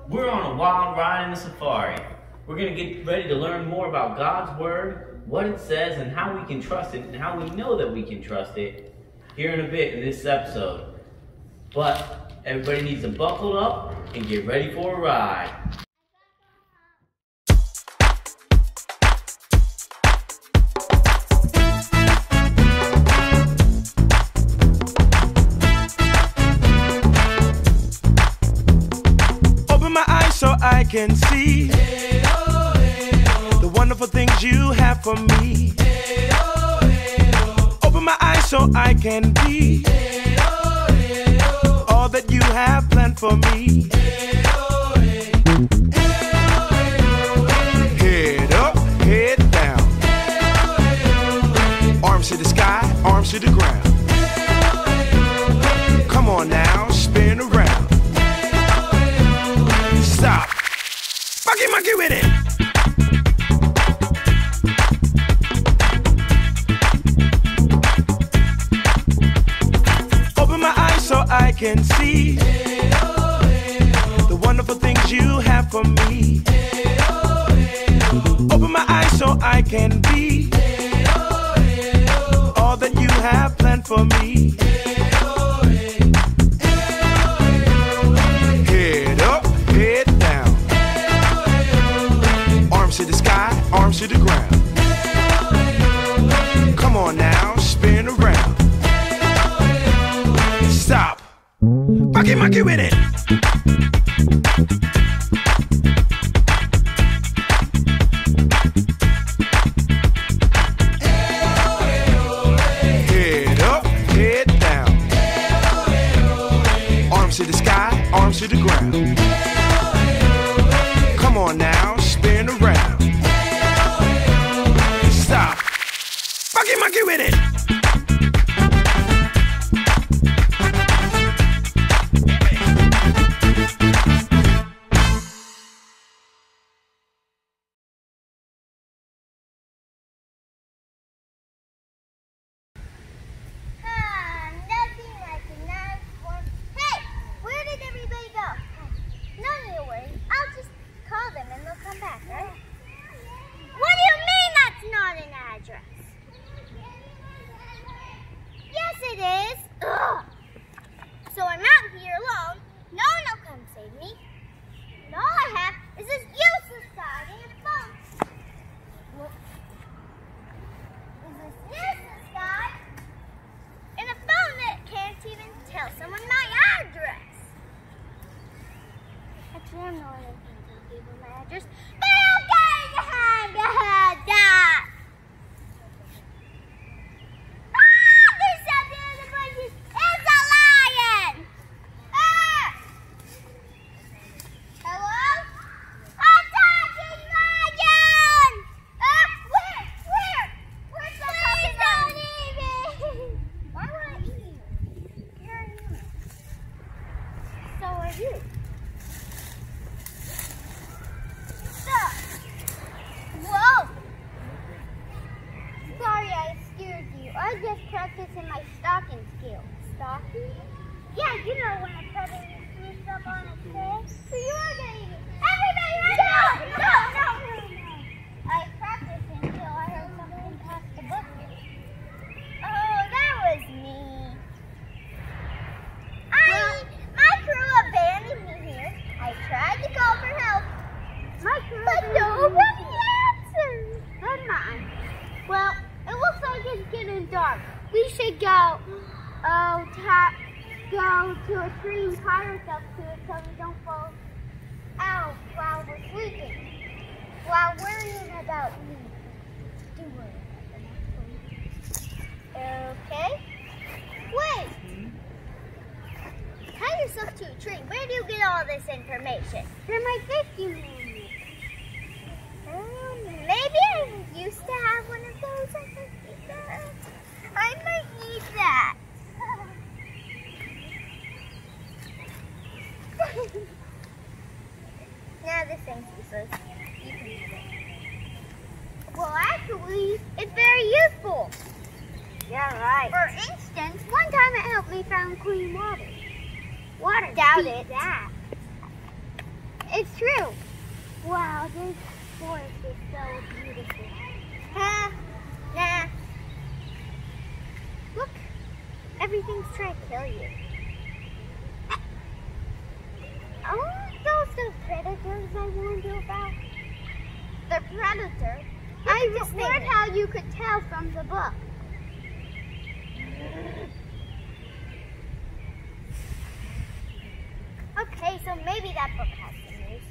We're on a wild ride in the safari. We're going to get ready to learn more about God's Word, what it says, and how we can trust it, and how we know that we can trust it here in a bit in this episode. But everybody needs to buckle up and get ready for a ride. So I can see the wonderful things you have for me. Open my eyes so I can be all that you have planned for me. Head up, head down, arms to the sky, arms to the ground. Come on now, spin around. Stop. Monkey with it. Open my eyes so I can see the wonderful things you have for me. Open my eyes so I can be all that you have planned for me. Arms to the sky, arms to the ground. Come on now, spin around. Stop. Monkey with it. Head up, head down. Arms to the sky, arms to the ground. Come on now, spin around. Stop. Monkey with it. Hey, where did everybody go? No need to worry. I'll just call them and they'll come back, right? What do you mean that's not an address? Yes, it is. Ugh. So I'm out here alone. No one will come save me. And all I have is this useless guy and a phone. Is this useless guy and a phone that can't even tell someone my address? Actually, I'm not going to tell people my address. But okay, that. There's something in the bushes. It's a lion. Hello? Attacking lion. Where? Where's the Please don't eat me. Why would I eat you? You're a human. So are you. Whoa! Sorry I scared you. I just practicing my stalking skills. Stalking? Yeah, you know when a predator sneaks up on a trail. So you are gonna eat me. Everybody run! No! I practiced until I heard something past the bushes. Oh, that was me. My crew abandoned me here. I tried to call for help. But nobody answers. Good night. Well, it looks like it's getting dark. We should go to a tree and tie ourselves to it so we don't fall out while we're sleeping. While worrying about me. Do worry about them. Okay? Wait! Tie yourself to a tree. Where do you get all this information? From my fishing manual. Maybe I used to have one of those. I might need that. Now this thing's useless. You can use it. Well, actually, it's very useful. Yeah, right. For instance, one time it helped me find clean water. Doubt it. That. It's true. Wow, this forest is so beautiful. Huh? Nah. Look, everything's trying to kill you. Aren't those the predators I warned you about? The predator? I read how you could tell from the book. Okay, so maybe that book has some news.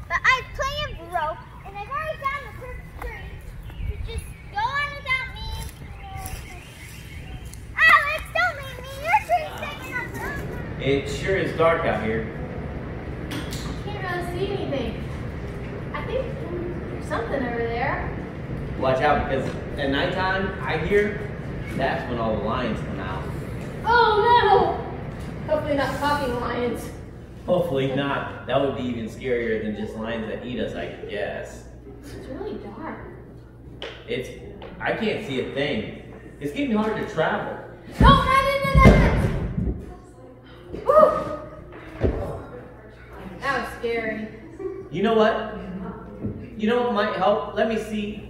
But I have plenty of rope, and I've already found the perfect tree. So just go on without me. Alex, don't leave me. Your tree's taking up room. It sure is dark out here. Can't really see anything. I think there's something over there. Watch out, because at nighttime, I hear that's when all the lions come out. Oh no! Hopefully not talking lions. Hopefully not. That would be even scarier than just lions that eat us, I guess. It's really dark. I can't see a thing. It's getting hard to travel. Don't run into that! Woo! That was scary. You know what? You know what might help? Let me see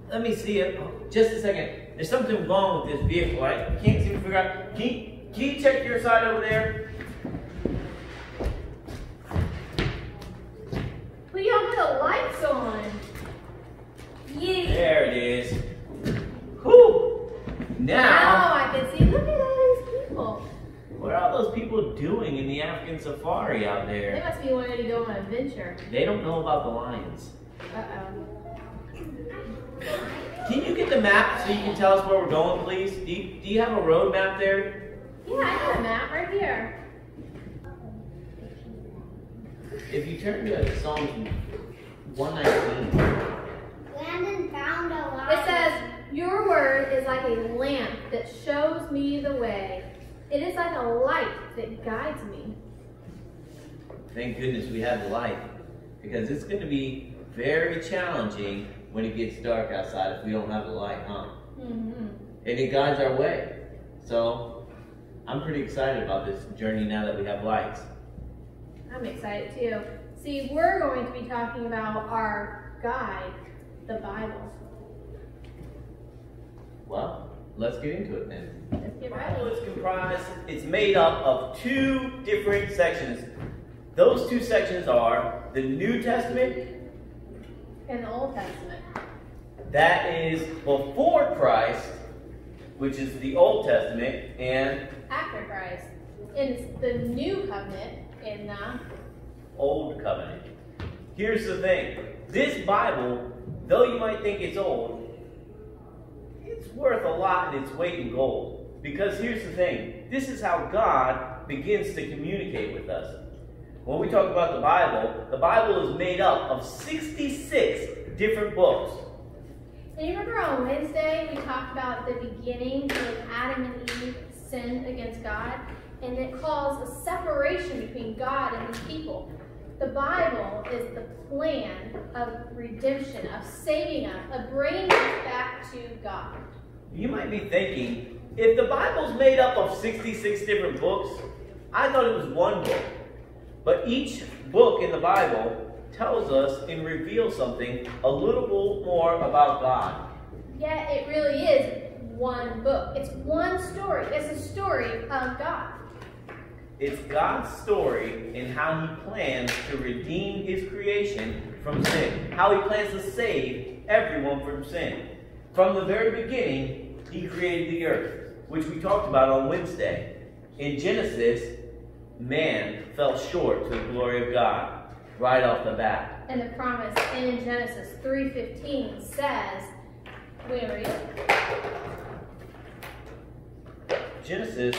it. Just a second. There's something wrong with this vehicle. I can't seem to figure out. Can you check your side over there? Well, you don't put the lights on. Yeah. There it is. Whew! Now I can see. Look at all these people. What are all those people doing in the African safari out They there? must be wanting to go on an adventure. They don't know about the lions. Uh-oh. Can you get the map so you can tell us where we're going, please? Do you have a road map there? Yeah, I got a map right here. If you turn to Psalm 119. Landon found a lot. It says, your word is like a lamp that shows me the way. It is like a light that guides me. Thank goodness we have the light, because it's going to be very challenging when it gets dark outside if we don't have the light, huh? Mm-hmm. And it guides our way. So I'm pretty excited about this journey now that we have lights. I'm excited too. See, we're going to be talking about our guide, the Bible. Well, let's get into it then. Let's get The Bible ready. is comprised, it's made up of two different sections. Those two sections are the New Testament, In the Old Testament. that is before Christ, which is the Old Testament, and After Christ. And it's the New Covenant in the... Old Covenant. Here's the thing. This Bible, though you might think it's old, it's worth a lot in its weight in gold. Because here's the thing. This is how God begins to communicate with us. When we talk about the Bible is made up of 66 different books. And you remember on Wednesday we talked about the beginning when Adam and Eve sinned against God? And it caused a separation between God and his people. The Bible is the plan of redemption, of saving us, of bringing us back to God. You might be thinking, if the Bible's made up of 66 different books, I thought it was one book. But each book in the Bible tells us and reveals something a little more about God. Yet it really is one book. It's one story. It's a story of God. It's God's story and how he plans to redeem his creation from sin. How he plans to save everyone from sin. From the very beginning, he created the earth, which we talked about on Wednesday. In Genesis, man fell short to the glory of God right off the bat. And the promise in Genesis 3:15 says, we read it. Genesis,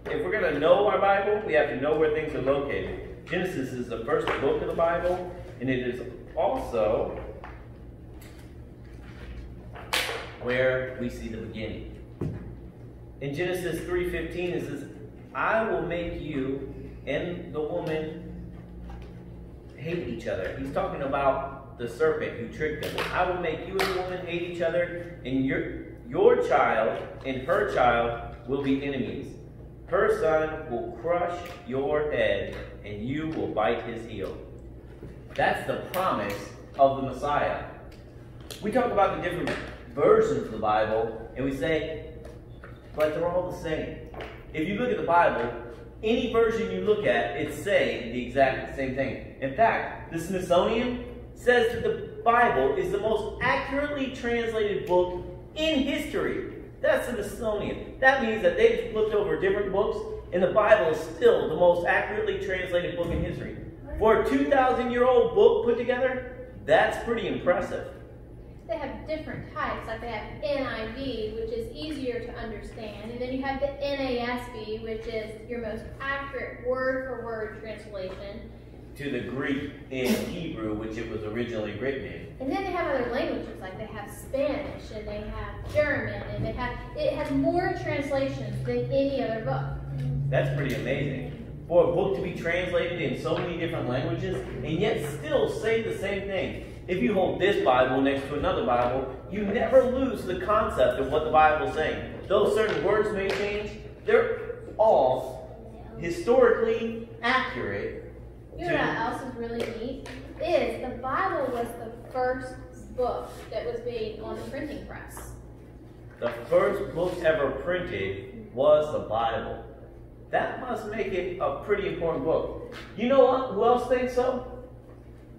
if we're going to know our Bible, we have to know where things are located. Genesis is the first book of the Bible, and it is also where we see the beginning. In Genesis 3:15, it says, I will make you and the woman hate each other. He's talking about the serpent who tricked them. I will make you and the woman hate each other, and your child and her child will be enemies. Her son will crush your head, and you will bite his heel. That's the promise of the Messiah. We talk about the different versions of the Bible, and we say, but they're all the same. If you look at the Bible, any version you look at, it's saying the exact same thing. In fact, the Smithsonian says that the Bible is the most accurately translated book in history. That's the Smithsonian. That means that they've looked over different books, and the Bible is still the most accurately translated book in history. For a 2,000-year-old book put together, that's pretty impressive. They have different types, like they have NIV, which is easier to understand, and then you have the NASB, which is your most accurate word-for-word translation. To the Greek and Hebrew, which it was originally written in. And then they have other languages, like they have Spanish, and they have German, and it has more translations than any other book. That's pretty amazing. For a book to be translated in so many different languages, and yet still say the same thing. If you hold this Bible next to another Bible, you never lose the concept of what the Bible is saying. Though certain words may change, they're all historically accurate. You know what else is really neat? Is the Bible was the first book that was made on the printing press. The first book ever printed was the Bible. That must make it a pretty important book. You know what? Who else thinks so?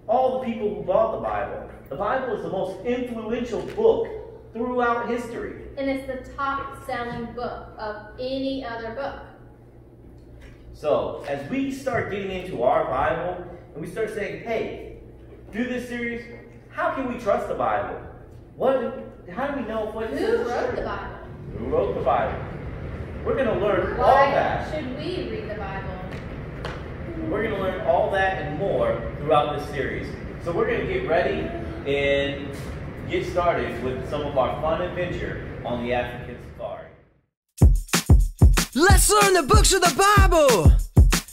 All the people who bought the Bible. The Bible is the most influential book throughout history. And it's the top-selling book of any other book. So, as we start getting into our Bible, and we start saying, hey, through this series, how can we trust the Bible? How do we know what Who wrote the Bible? Who wrote the Bible? We're going to learn all Why that. should we read the Bible? We're going to learn all that and more throughout this series. So we're going to get ready and get started with some of our fun adventure on the African Safari. Let's learn the books of the Bible.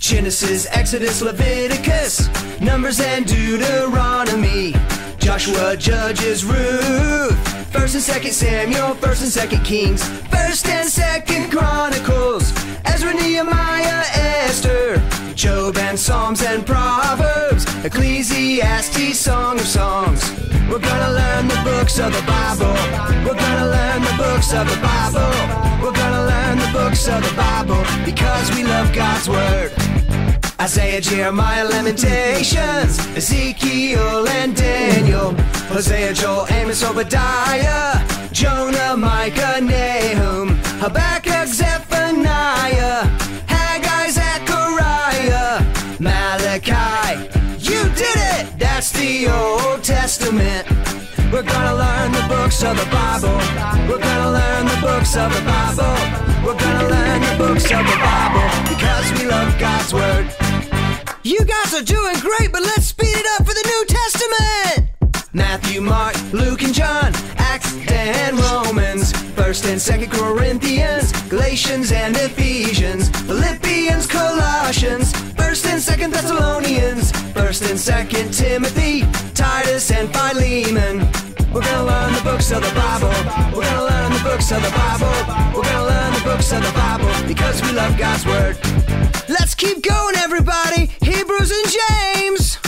Genesis, Exodus, Leviticus, Numbers and Deuteronomy, Joshua, Judges, Ruth, 1st and 2nd Samuel, 1st and 2nd Kings, 1st and 2nd Chronicles, Ezra, Nehemiah, Esther, Job and Psalms and Proverbs, Ecclesiastes, Song of Songs. We're gonna learn the books of the Bible. We're gonna learn the books of the Bible. We're gonna learn the books of the Bible because we love God's Word. Isaiah, Jeremiah, Lamentations, Ezekiel and Daniel, Hosea, Joel, Amos, Obadiah, Jonah, Micah, Nahum, Habakkuk, Zephaniah, Haggai, Zechariah, Malachi. You did it! That's the Old Testament. We're gonna learn the books of the Bible. We're gonna learn the books of the Bible. We're gonna learn the books of the Bible because we love God's Word. You guys are doing great, but let's speed it up for the New Testament. Matthew, Mark, Luke, and John, Acts and Romans, 1st and 2nd Corinthians, Galatians and Ephesians, Philippians, Colossians, 1st and 2nd Thessalonians, 1st and 2nd Timothy, Titus and Philemon. We're gonna learn the books of the Bible. We're gonna learn the books of the Bible. We're gonna learn the books of the Bible because we love God's Word. Let's keep going, everybody. Hebrews and James.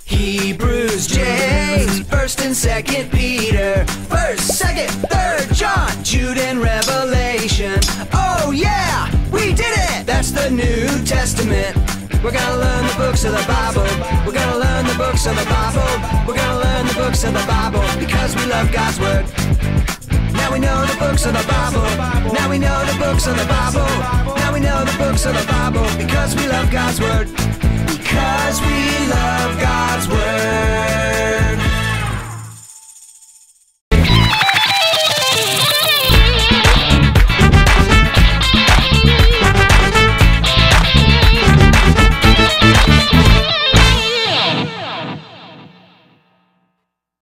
Hebrews, James, 1st and 2nd Peter, 1st, 2nd, 3rd John, Jude and Revelation. Oh yeah, we did it! That's the New Testament. We're gonna learn the books of the Bible. We're gonna learn the books of the Bible. We're gonna learn the books of the Bible because we love God's Word. Now we know the books of the Bible. Now we know the books of the Bible. Now we know the books of the Bible because we love God's Word. Because we love God's Word.